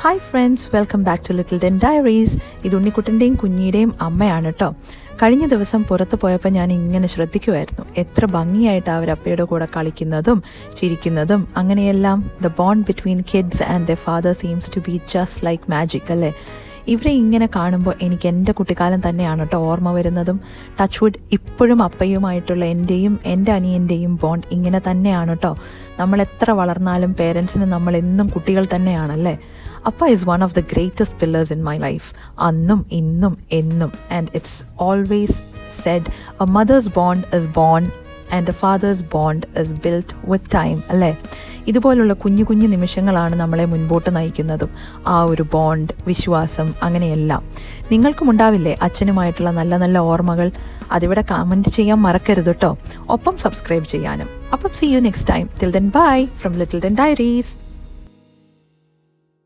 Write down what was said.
Hi friends, welcome back to little den diaries. ഇത് ഉണ്ണിക്കുട്ടൻ്റെയും കുഞ്ഞിയുടെയും അമ്മയാണ് കേട്ടോ. കഴിഞ്ഞ ദിവസം പുറത്ത് പോയപ്പോൾ ഞാൻ ഇങ്ങനെ ശ്രദ്ധിക്കുമായിരുന്നു, എത്ര ഭംഗിയായിട്ട് അവർ അപ്പയുടെ കൂടെ കളിക്കുന്നതും ചിരിക്കുന്നതും അങ്ങനെയെല്ലാം. The bond between kids and the father seems to be just like magic അല്ലേ. ഇവരെ ഇങ്ങനെ കാണുമ്പോൾ എനിക്ക് എൻ്റെ കുട്ടിക്കാലം തന്നെയാണ് കേട്ടോ ഓർമ്മ വരുന്നതും. ടച്ച് വുഡ്, ഇപ്പോഴും അപ്പയുമായിട്ടുള്ള എൻ്റെയും എൻ്റെ അനിയൻ്റെയും ബോണ്ട് ഇങ്ങനെ തന്നെയാണ് കേട്ടോ. നമ്മൾ എത്ര വളർന്നാലും പേരൻസിന് നമ്മൾ എന്നും കുട്ടികൾ തന്നെയാണല്ലേ. Appa is one of the greatest pillars in my life. Annum, innum, ennum. And it's always said, a mother's bond is born and a father's bond is built with time. അല്ലേ? ഇതുപോലുള്ള കുഞ്ഞു കുഞ്ഞു നിമിഷങ്ങളാണ് നമ്മളെ മുൻപോട്ട് നയിക്കുന്നതും. ആ ഒരു ബോണ്ട്, വിശ്വാസം, അങ്ങനെയെല്ലാം നിങ്ങൾക്കും ഉണ്ടാവില്ലേ അച്ഛനുമായിട്ടുള്ള നല്ല നല്ല ഓർമ്മകൾ? അതിവിടെ കമൻറ്റ് ചെയ്യാൻ മറക്കരുത് കേട്ടോ. ഒപ്പം സബ്സ്ക്രൈബ് ചെയ്യാനും. അപ്പം see you next time. Till then, bye from Little Den Diaries.